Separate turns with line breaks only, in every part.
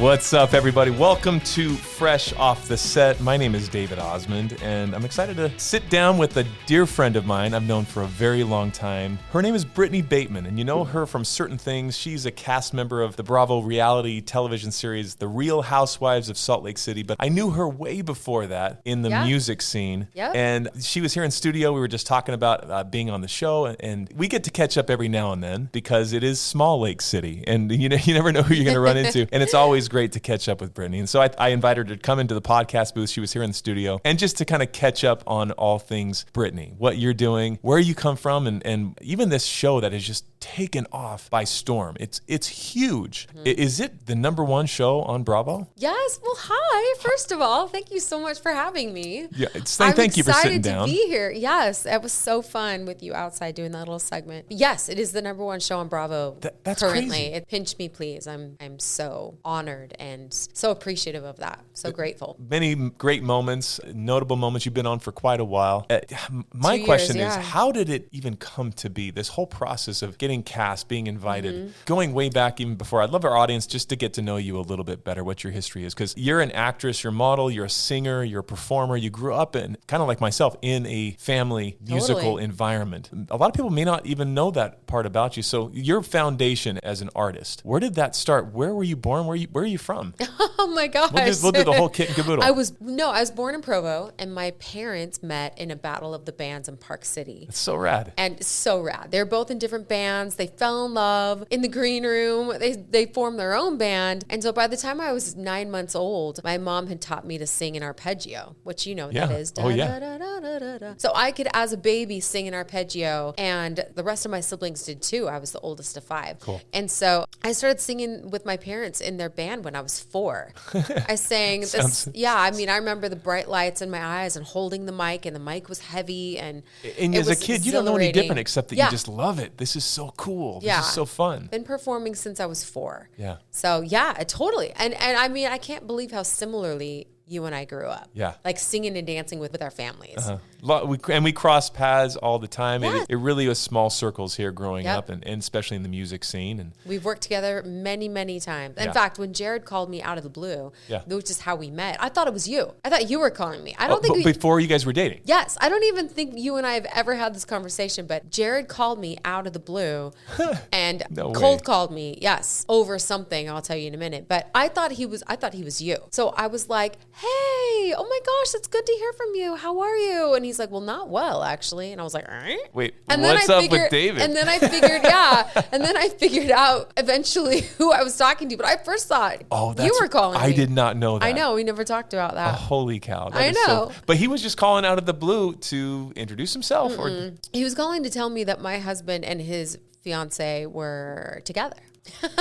What's up, everybody? Welcome to Fresh Off the Set. My name is David Osmond, and I'm excited to sit down with a dear friend of mine I've known for a very long time. Her name is Britani Bateman, and you know her from certain things. She's a cast member of the Bravo reality television series, The Real Housewives of Salt Lake City, but I knew her way before that in the music scene. Yep. And she was here in studio. We were just talking about being on the show, and we get to catch up every now and then because it is small Lake City, and you never know who you're going to run into, and it's always great to catch up with Britani. And so I invited her to come into the podcast booth. She was here in the studio, and just to kind of catch up on all things Britani, what you're doing, where you come from, and even this show that has just taken off by storm. It's huge. Mm-hmm. Is it the #1 show on Bravo?
Yes. Well, hi. First of all, thank you so much for having me.
Yeah. Thank you for sitting down.
I'm excited to be here. Yes. It was so fun with you outside doing that little segment. Yes, it is the #1 show on Bravo.
That's
currently.
Crazy.
It pinched me, please. I'm so honored and so appreciative of that. So grateful.
Many great moments, notable moments. You've been on for quite a while. My question is, how did it even come to be? This whole process of getting cast, being invited, going way back even before. I'd love our audience just to get to know you a little bit better, what your history is, because you're an actress, you're a model, you're a singer, you're a performer. You grew up in, kind of like myself, in a family musical environment. A lot of people may not even know that part about you. So your foundation as an artist, where did that start? Where were you born? Where are you from?
Oh my gosh.
We'll do the whole kit and caboodle.
I was born in Provo, and my parents met in a battle of the bands in Park City.
It's so rad.
And so rad. They're both in different bands. They fell in love in the green room. They formed their own band. And so by the time I was 9 months old, my mom had taught me to sing an arpeggio, which you know what that is. So I could, as a baby, sing an arpeggio, and the rest of my siblings did too. I was the oldest of 5.
Cool.
And so I started singing with my parents in their band when I was 4. I sang this. I remember the bright lights in my eyes and holding the mic, and the mic was heavy. And
as a kid, you don't know any different except that you just love it. This is so cool. This is so fun.
Been performing since I was 4.
Yeah.
So totally. And I mean, I can't believe how similarly you and I grew up. Yeah. Like singing and dancing with our families. Uh-huh.
We cross paths all the time. Yeah. It really was small circles here growing up, and especially in the music scene. And
we've worked together many, many times. In fact, when Jared called me out of the blue, which is how we met, I thought it was you. I thought you were calling me. I don't think
before you guys were dating.
Yes. I don't even think you and I have ever had this conversation, but Jared called me out of the blue and cold called me, over something. I'll tell you in a minute. But I thought he was you. So I was like, hey, oh my gosh, it's good to hear from you. How are you? And he's like, well, not well, actually. And I was like, all right.
Wait, what's up with David?
And then I figured, out eventually who I was talking to. But I first thought you were calling me.
I did not know that.
I know. We never talked about that.
Holy cow.
I know.
But he was just calling out of the blue to introduce himself. Or
he was calling to tell me that my husband and his fiance were together.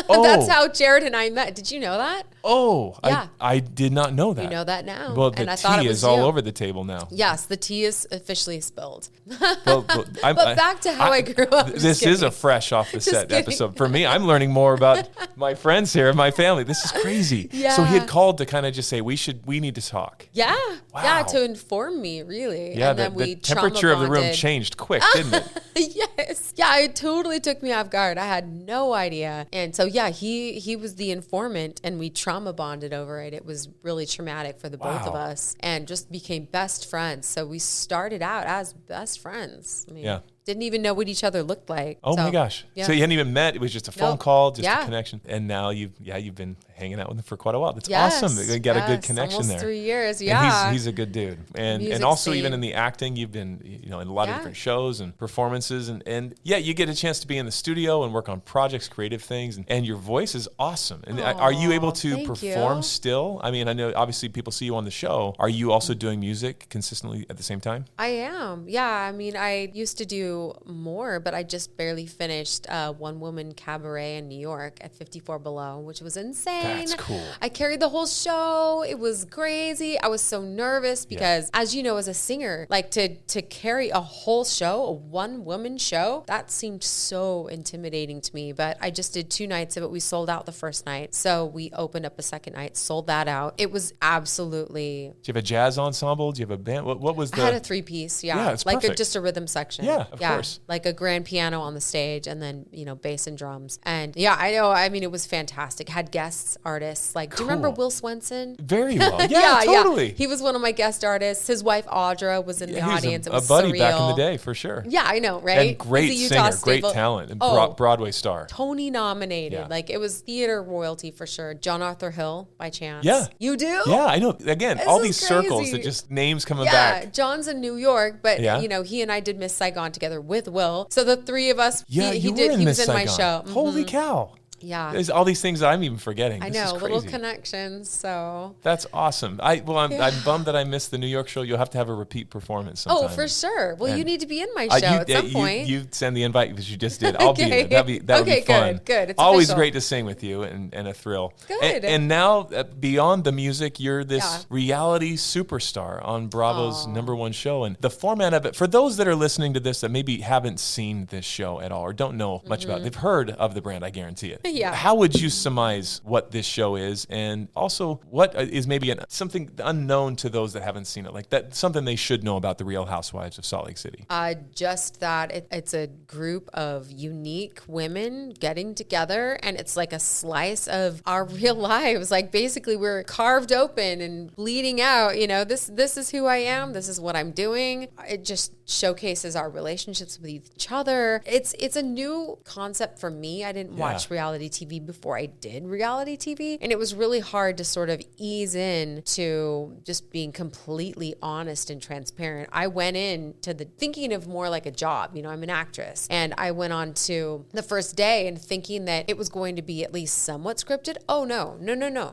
That's
how Jared and I met. Did you know that?
I did not know that.
You know that now.
Well, the tea is all over the table now.
Yes, the tea is officially spilled.
But
back to how I grew up.
This is a fresh off the set episode. For me, I'm learning more about my friends here, my family. This is crazy. Yeah. So he had called to kind of just say, we need to talk.
Yeah.
Wow.
Yeah, to inform me, really.
Yeah, and then the temperature of the room changed quick, didn't it?
Yes. Yeah, it totally took me off guard. I had no idea. And so, he was the informant, and we trauma bonded over it. It was really traumatic for the both of us, and just became best friends. So we started out as best friends. I mean, didn't even know what each other looked like.
My gosh. Yeah. So you hadn't even met. It was just a phone call, just a connection. And now you've been hanging out with him for quite a while. That's awesome. You got a good connection
almost
there.
3 years.
And he's a good dude. And also even in the acting, you've been, in a lot of different shows and performances, and you get a chance to be in the studio and work on projects, creative things, and your voice is awesome. And are you able to perform still? I mean, I know obviously people see you on the show. Are you also doing music consistently at the same time?
I am. Yeah. I mean, I used to do more, but I just barely finished one woman cabaret in New York at 54 Below, which was insane.
That's cool.
I carried the whole show. It was crazy. I was so nervous because, as you know, as a singer, like to carry a whole show, a one woman show, that seemed so intimidating to me. But I just did 2 nights of it. We sold out the first night. So we opened up a second night, sold that out. It was absolutely.
Do you have a jazz ensemble? Do you have a band? What was the?
I had a 3-piece. Yeah.
It's
like
perfect.
just a rhythm section.
Yeah. course.
Like a grand piano on the stage and then, bass and drums. And yeah, I know. I mean, it was fantastic. Had guests, artists. Like, do you remember Will Swenson?
Very well. Yeah, totally.
Yeah. He was one of my guest artists. His wife, Audra, was in the audience.
It
was
a buddy
surreal.
back in the day, for sure.
Yeah, I know, right?
And great singer, great talent, and Broadway star.
Tony nominated. Yeah. Like, it was theater royalty for sure. John Arthur Hill, by chance.
Yeah.
You do?
Yeah, I know. Again, all these circles that just names coming back.
Yeah, John's in New York, but, he and I did Miss Saigon together with Will. So the three of us, he was in my show.
Mm-hmm. Holy cow.
Yeah.
There's all these things that I'm even forgetting.
I know, little connections. So
that's awesome. I'm bummed that I missed the New York show. You'll have to have a repeat performance sometime.
Oh, for sure. Well, you need to be in my show at some point.
You send the invite because you just did. I'll be there. That would be fun.
Good. It's
always
official.
Great to sing with you and a thrill.
Good.
And now, beyond the music, you're this reality superstar on Bravo's #1 show. And the format of it, for those that are listening to this that maybe haven't seen this show at all or don't know much about it, they've heard of the brand, I guarantee it.
Yeah.
How would you surmise what this show is, and also what is maybe something unknown to those that haven't seen it, like that something they should know about the Real Housewives of Salt Lake City?
Just that it's a group of unique women getting together, and it's like a slice of our real lives. Like, basically, we're carved open and bleeding out. This is who I am. This is what I'm doing. It just showcases our relationships with each other. It's a new concept for me. I didn't watch reality TV before I did reality TV, and it was really hard to sort of ease in to just being completely honest and transparent. I went in to thinking of more like a job. I'm an actress, and I went on to the first day and thinking that it was going to be at least somewhat scripted. Oh no.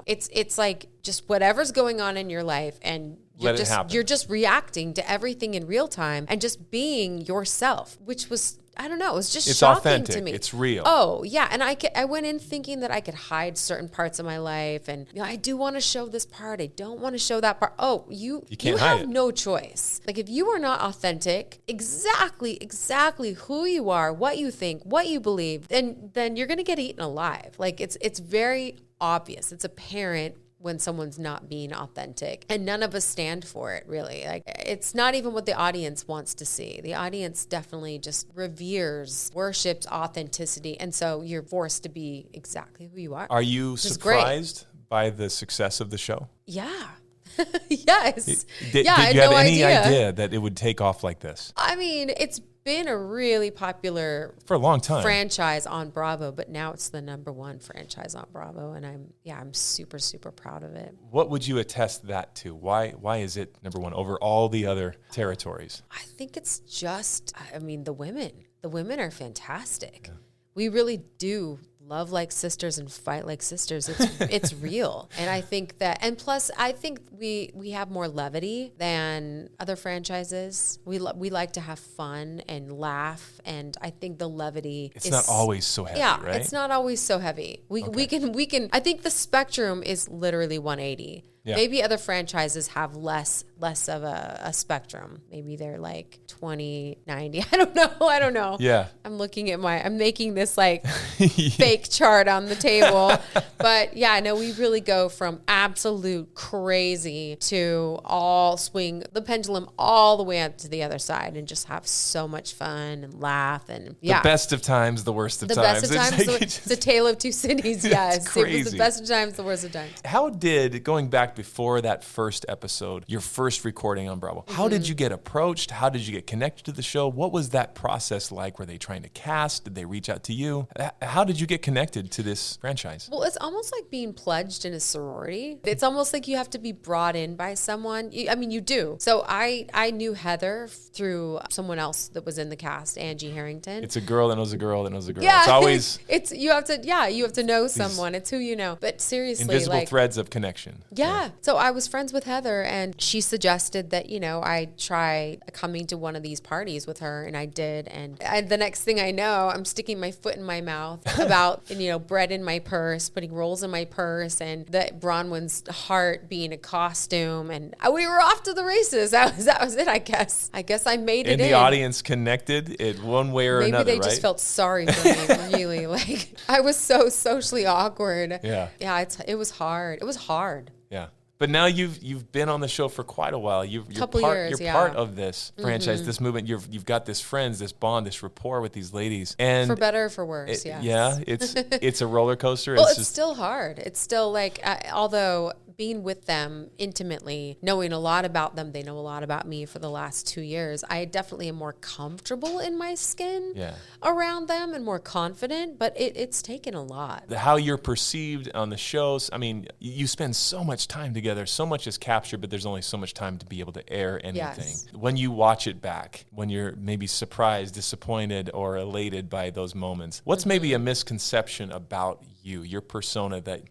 It's like just whatever's going on in your life, and you're just reacting to everything in real time and just being yourself, which was, I don't know, it was just shocking
authentic.
To me.
It's real.
Oh, yeah. And I went in thinking that I could hide certain parts of my life. And I do want to show this part. I don't want to show that part. Oh, you have no choice. Like, if you are not authentic, exactly who you are, what you think, what you believe, then you're going to get eaten alive. Like, it's very obvious. It's apparent when someone's not being authentic, and none of us stand for it, really. Like, it's not even what the audience wants to see. The audience definitely just worships authenticity, and so you're forced to be exactly who you are.
Are you surprised by the success of the show?
Yeah. Yes.
Did you have any idea that it would take off like this?
I mean, it's been a really popular
for a long time
franchise on Bravo, but now it's the #1 franchise on Bravo, and I'm super, super proud of it.
What would you attest that to? Why is it #1 over all the other territories?
I think it's just, the women. The women are fantastic. Yeah. We really do love like sisters and fight like sisters. It's real. And I think that, and plus I think we have more levity than other franchises. We like to have fun and laugh, and I think the levity
it's not always so heavy, right?
It's not always so heavy. We can I think the spectrum is literally 180. Yeah. Maybe other franchises have less of a spectrum. Maybe they're like 20, 90. I don't know.
Yeah.
I'm making this like fake chart on the table. But yeah, no, we really go from absolute crazy to all swing the pendulum all the way up to the other side and just have so much fun and laugh. And yeah.
The best of times, the worst of times.
The best of times, it's a tale of two cities. Yes.
Crazy.
It was the best of times, the worst of times.
How did, going back before that first episode, your first recording on Bravo, how did you get approached? How did you get connected to the show? What was that process like? Were they trying to cast? Did they reach out to you? How did you get connected to this franchise?
Well, it's almost like being pledged in a sorority. It's almost like you have to be brought in by someone. You do. So I knew Heather through someone else that was in the cast, Angie Harrington.
It's a girl that knows a girl that knows a girl.
Yeah.
It's always...
you have to know someone. It's who you know. But seriously,
invisible threads of connection.
Yeah. So I was friends with Heather, and she suggested that, I try coming to one of these parties with her, and I did. And the next thing I know, I'm sticking my foot in my mouth about, bread in my purse, putting rolls in my purse, and the Bronwyn's heart being a costume. And we were off to the races. That was it, I guess. I guess I made it in.
And the audience connected it one way or another,
Maybe they just felt sorry for me, really. Like, I was so socially awkward.
Yeah.
Yeah, it was hard. It was hard.
Yeah. But now you've been on the show for quite a while. You're part of this franchise, this movement. You've got this friends, this bond, this rapport with these ladies, and
for better or for worse.
Yeah, it's a roller coaster.
Well, it's still hard. It's still like, although being with them intimately, knowing a lot about them, they know a lot about me for the last 2 years. I definitely am more comfortable in my skin around them and more confident. But it's taken a lot.
How you're perceived on the shows. I mean, you spend so much time together. So much is captured, but there's only so much time to be able to air anything.
Yes.
When you watch it back, when you're maybe surprised, disappointed, or elated by those moments, what's maybe a misconception about you, your persona that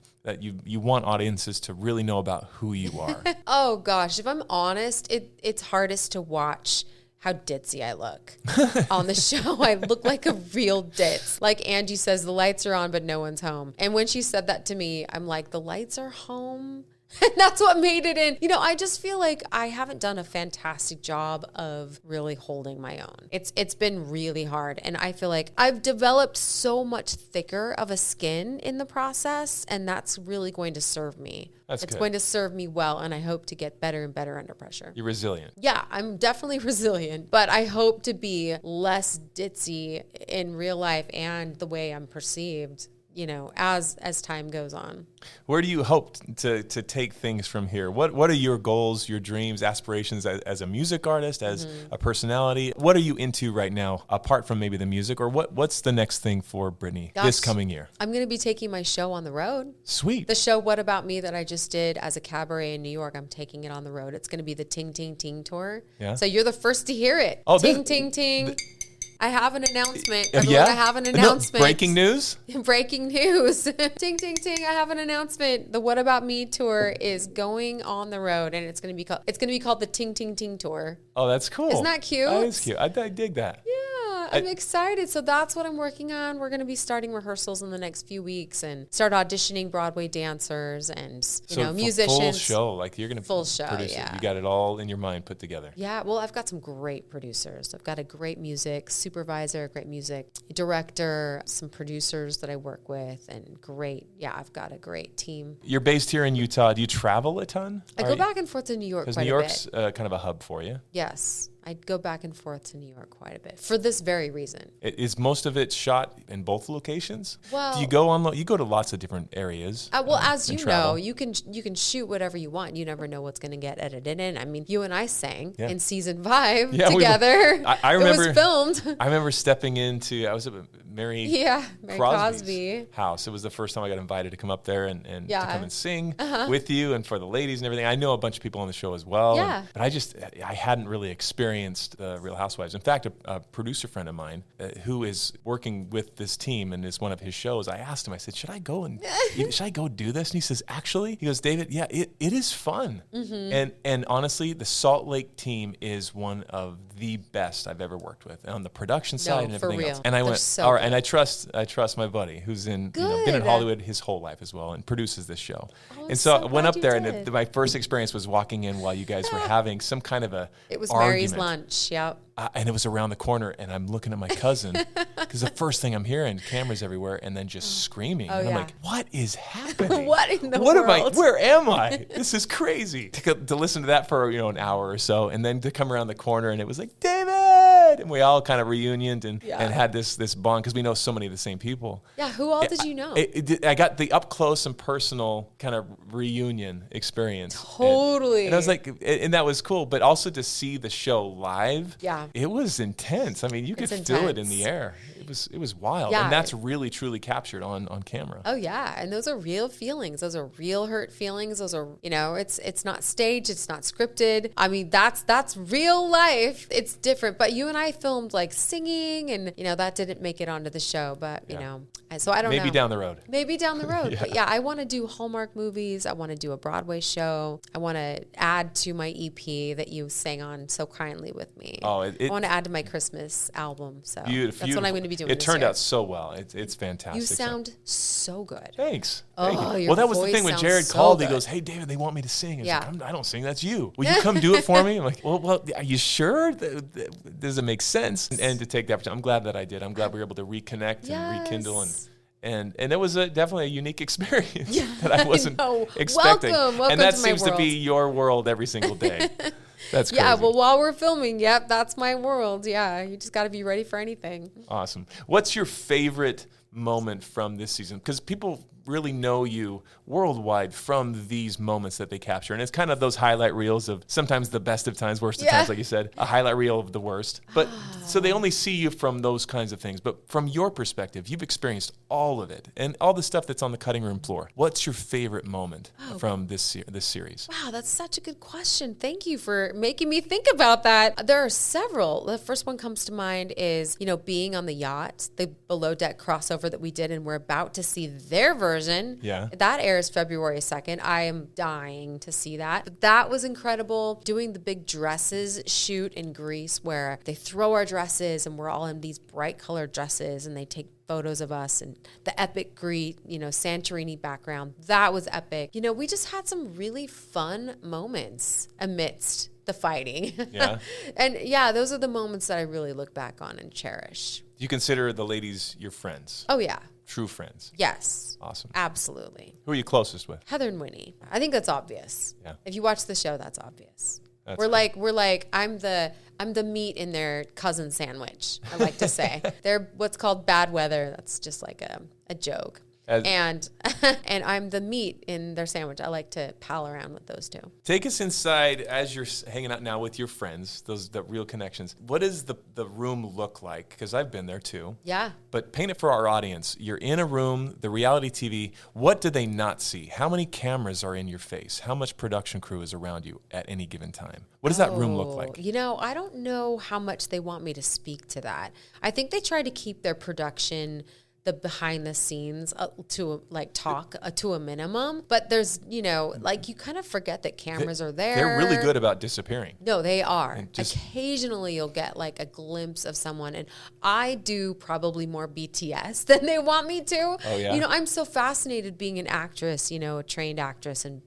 you want audiences to really know about who you are?
Oh gosh, if I'm honest, it's hardest to watch how ditzy I look on the show. I look like a real ditz. Like Angie says, the lights are on, but no one's home. And when she said that to me, I'm like, the lights are home? And that's what made it in. I just feel like I haven't done a fantastic job of really holding my own. It's been really hard. And I feel like I've developed so much thicker of a skin in the process, and that's really going to serve me. It's going to serve me well, and I hope to get better and better under pressure.
You're resilient.
Yeah, I'm definitely resilient, but I hope to be less ditzy in real life and the way I'm perceived, as time goes on.
Where do you hope to take things from here? What are your goals, your dreams, aspirations as a music artist, as a personality? What are you into right now, apart from maybe the music? Or what's the next thing for Britani this coming year?
I'm going to be taking my show on the road.
Sweet.
The show What About Me that I just did as a cabaret in New York, I'm taking it on the road. It's going to be the Ting Ting Ting Tour. Yeah. So you're the first to hear it.
Oh,
Ting Ting Ting. I have an announcement. Everyone, I have an announcement.
Breaking news?
Breaking news. Ting, ting, ting. I have an announcement. The What About Me tour is going on the road, and it's going to be called the Ting, Ting, Ting tour.
Oh, that's cool.
Isn't that cute?
That is cute. I dig that.
Yeah, I'm excited. So that's what I'm working on. We're going to be starting rehearsals in the next few weeks and start auditioning Broadway dancers and musicians.
Full show, like you're going to produce it. You got it all in your mind put together.
Yeah, well, I've got some great producers. I've got a great music supervisor, great music director, some producers that I work with, and I've got a great team.
You're based here in Utah. Do you travel a ton?
I go back and forth to New York quite a bit.
Because New York's kind of a hub for you.
Yes. I'd go back and forth to New York quite a bit for this very reason.
Is most of it shot in both locations?
Well,
do you go to lots of different areas?
As you know, you can shoot whatever you want. You never know what's going to get edited in. I mean, you and I sang in season 5 together.
I remember
it was filmed.
I remember stepping into. I was at Mary Crosby's house. It was the first time I got invited to come up there and to come and sing with you and for the ladies and everything. I know a bunch of people on the show as well.
Yeah.
But I hadn't really experienced Real Housewives. In fact, a producer friend of mine who is working with this team and is one of his shows, I asked him, I said, should I go do this? And he says, actually, he goes, David, yeah, it is fun. Mm-hmm. And honestly, the Salt Lake team is one of the best I've ever worked with on the production side and everything else. And I went, all right, and I trust my buddy who's been in Hollywood his whole life as well and produces this show. And so I went up there and my first experience was walking in while you guys were having some kind of
it was
argument.
Mary's lunch, yep.
And it was around the corner, and I'm looking at my cousin because the first thing I'm hearing, cameras everywhere, and then just screaming. And I'm like, what is happening?
What in the world?
Where am I? This is crazy. To listen to that for an hour or so, and then to come around the corner, and it was like, David! And we all kind of reunioned and had this bond because we know so many of the same people.
Yeah, who all did you know?
I got the up close and personal kind of reunion experience.
Totally.
And I was like, and that was cool, but also to see the show live.
Yeah.
It was intense. I mean, you could feel it in the air. It was wild. Yeah. And that's really, truly captured on camera.
Oh, yeah. And those are real feelings. Those are real hurt feelings. Those are, it's not staged. It's not scripted. I mean, that's real life. It's different. But you and I filmed like singing and, that didn't make it onto the show. But, so I don't know.
Maybe down the road.
Yeah. But I want to do Hallmark movies. I want to do a Broadway show. I want to add to my EP that you sang on so kindly with me.
Oh,
I want to add to my Christmas album. So that's what I'm going to be doing.
It turned out so well. It's fantastic.
You sound so good.
Thanks.
Thank
well, that was the thing when Jared called. He goes, "Hey, David, they want me to sing." I was like, I don't sing. That's you. Will you come do it for me? I'm like, well, are you sure? Does it make sense? And to take that, I'm glad that I did. I'm glad we were able to reconnect and rekindle And it was definitely a unique experience
Yeah,
that I wasn't expecting.
Welcome
and that
to my
seems to
world.
be your world every single day. That's crazy.
Yeah, well, while we're filming, yep, that's my world. Yeah, you just got to be ready for anything.
Awesome. What's your favorite moment from this season? Because people really know you worldwide from these moments that they capture. And it's kind of those highlight reels of sometimes the best of times, worst of times, like you said, a highlight reel of the worst. But so they only see you from those kinds of things. But from your perspective, you've experienced all of it and all the stuff that's on the cutting room floor. What's your favorite moment from this series?
Wow, that's such a good question. Thank you for making me think about that. There are several. The first one comes to mind is, being on the yacht, the below deck crossover that we did, and we're about to see their version.
Yeah.
That airs February 2nd. I am dying to see that. But that was incredible. Doing the big dresses shoot in Greece where they throw our dresses and we're all in these bright colored dresses and they take photos of us and the epic Greek, Santorini background. That was epic. We just had some really fun moments amidst the fighting.
Yeah.
And yeah, those are the moments that I really look back on and cherish.
Do you consider the ladies your friends?
Oh, yeah.
True friends?
Yes.
Awesome.
Absolutely.
Who are you closest with?
Heather and Winnie. I think that's obvious.
Yeah.
If you watch the show, that's obvious.
That's
We're like I'm the meat in their cousin sandwich, I like to say. They're what's called bad weather. That's just like a joke. And I'm the meat in their sandwich. I like to pal around with those two.
Take us inside as you're hanging out now with your friends, the real connections. What does the room look like? Because I've been there too.
Yeah.
But paint it for our audience. You're in a room, the reality TV. What do they not see? How many cameras are in your face? How much production crew is around you at any given time? What does that room look like?
I don't know how much they want me to speak to that. I think they try to keep their production, the behind the scenes to a minimum, but there's, you kind of forget that cameras are there.
They're really good about disappearing.
No, they are. Occasionally you'll get like a glimpse of someone, and I do probably more BTS than they want me to.
Oh, yeah.
I'm so fascinated being an actress, a trained actress, and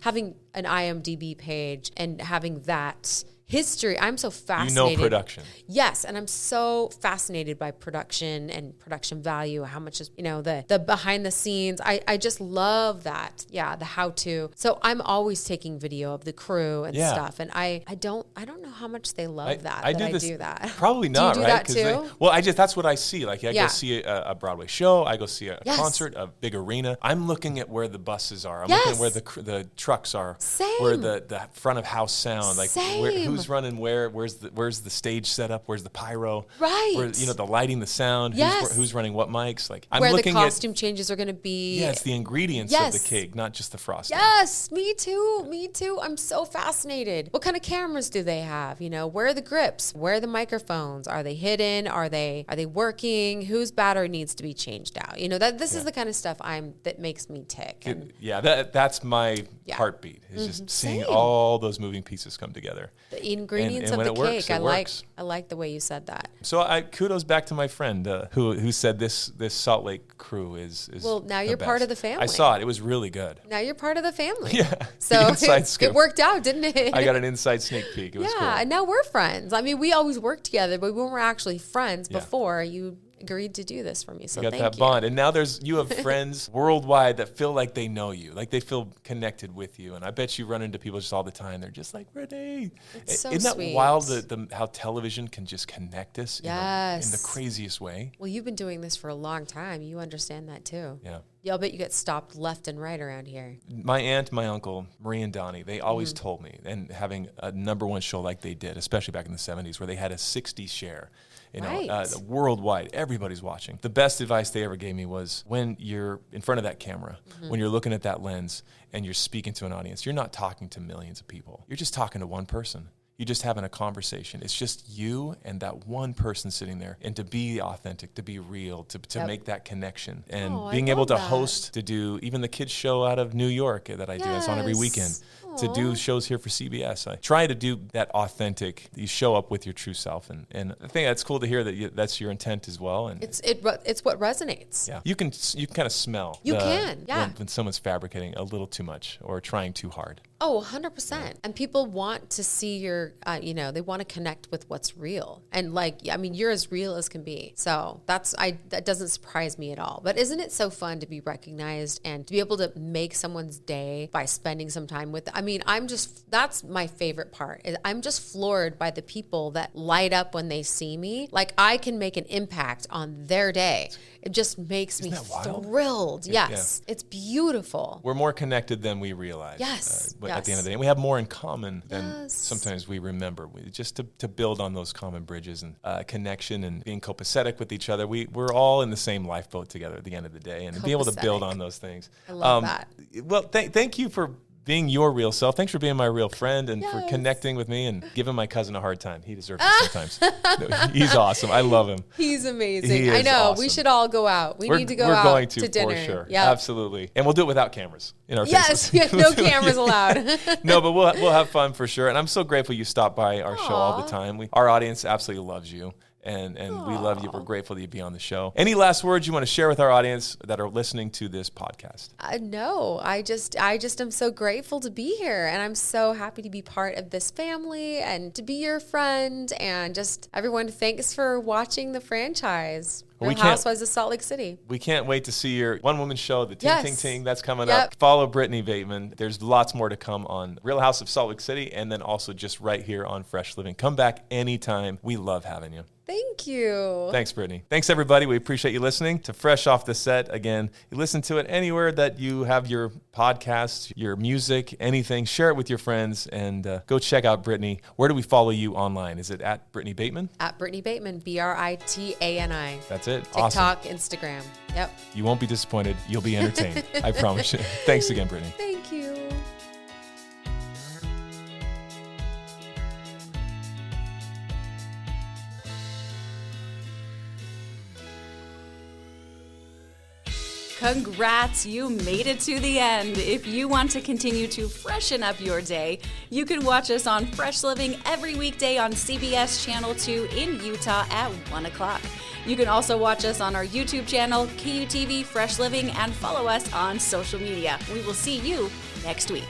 having an IMDb page and having that history. I'm so fascinated.
Production.
Yes, and I'm so fascinated by production and production value, how much is, the behind the scenes. I just love that. Yeah, the how to. So I'm always taking video of the crew and stuff, and I don't know how much they love that I do that.
Probably not,
do you
right?
Do that too?
That's what I see. Like I go see a Broadway show, I go see a concert, a big arena. I'm looking at where the buses are. I'm looking at where the trucks are.
Same.
Where the front of house sound, like
Same.
who's running where, where's the stage set up, where's the pyro,
right?
Where, the lighting, the sound, who's running what mics, like I'm
where
looking
the costume changes are going to be.
Yeah, it's the ingredients of the cake, not just the frosting.
Yes, me too. I'm so fascinated. What kind of cameras do they have? Where are the grips? Where are the microphones? Are they hidden? Are they working? Whose battery needs to be changed out? This is the kind of stuff that makes me tick.
That's my heartbeat. Is just seeing all those moving pieces come together.
The ingredients
and
of the
works,
cake.
works.
I like the way you said that.
So kudos back to my friend who said this Salt Lake crew is
well, now you're part of the family.
I saw it. It was really good.
Now you're part of the family.
Yeah.
So
inside scoop.
It worked out, didn't it?
I got an inside sneak peek. It was cool.
And now we're friends. I mean, we always worked together, but we weren't actually friends before you agreed to do this for me. So
you got that bond. And now you have friends worldwide that feel like they know you, like they feel connected with you. And I bet you run into people just all the time. They're just like, Renee. Isn't that wild how television can just connect us in the craziest way?
Well, you've been doing this for a long time. You understand that too.
Yeah.
I'll bet you get stopped left and right around here.
My aunt, my uncle, Marie and Donnie, they always told me, and having a number one show like they did, especially back in the 70s, where they had a 60 share, worldwide, everybody's watching. The best advice they ever gave me was when you're in front of that camera, when you're looking at that lens and you're speaking to an audience, you're not talking to millions of people. You're just talking to one person. You're just having a conversation. It's just you and that one person sitting there. And to be authentic, to be real, to make that connection. And being able to host, to do even the kids show out of New York that I do. It's on every weekend. To do shows here for CBS. I try to do that authentic. You show up with your true self. And I think that's cool to hear that that's your intent as well. And
it's what resonates.
Yeah. You can kind of smell.
You can.
When someone's fabricating a little too much or trying too hard.
Oh, 100%. And people want to see your, they want to connect with what's real. And you're as real as can be. So that doesn't surprise me at all. But isn't it so fun to be recognized and to be able to make someone's day by spending some time with them? I mean, that's my favorite part. I'm just floored by the people that light up when they see me. Like, I can make an impact on their day. It just makes me thrilled. Yes. Yeah. It's beautiful.
We're more connected than we realize.
Yes.
At the end of the day. And we have more in common than sometimes we remember. Just to build on those common bridges and connection and being copacetic with each other. We're all in the same lifeboat together at the end of the day. And be able to build on those things.
I love that.
Well, thank you for being your real self. Thanks for being my real friend and for connecting with me and giving my cousin a hard time. He deserves it sometimes. No, he's awesome. I love him.
He's amazing. I know. Awesome. We should all go out. We need to go out
going to
dinner.
For sure.
Yep.
Absolutely. And we'll do it without cameras in our faces.
Yes. No cameras allowed.
No, but we'll have fun for sure. And I'm so grateful you stop by our show all the time. Our audience absolutely loves you. And we love you. We're grateful that you be on the show. Any last words you want to share with our audience that are listening to this podcast?
No, I just am so grateful to be here, and I'm so happy to be part of this family and to be your friend. And just everyone, thanks for watching the franchise. Real Housewives of Salt Lake City.
We can't wait to see your one-woman show, the Ting Ting Ting. That's coming up. Follow Britani Bateman. There's lots more to come on Real House of Salt Lake City, and then also just right here on Fresh Living. Come back anytime. We love having you.
Thank you.
Thanks, Britani. Thanks, everybody. We appreciate you listening to Fresh Off the Set. Again, you listen to it anywhere that you have your podcasts, your music, anything. Share it with your friends, and go check out Britani. Where do we follow you online? Is it at Britani Bateman?
At Britani Bateman, Britani.
That's it.
TikTok, awesome. Instagram. Yep.
You won't be disappointed. You'll be entertained. I promise you. Thanks again, Britani.
Thank you.
Congrats, you made it to the end. If you want to continue to freshen up your day, you can watch us on Fresh Living every weekday on CBS Channel 2 in Utah at 1 o'clock. You can also watch us on our YouTube channel, KUTV Fresh Living, and follow us on social media. We will see you next week.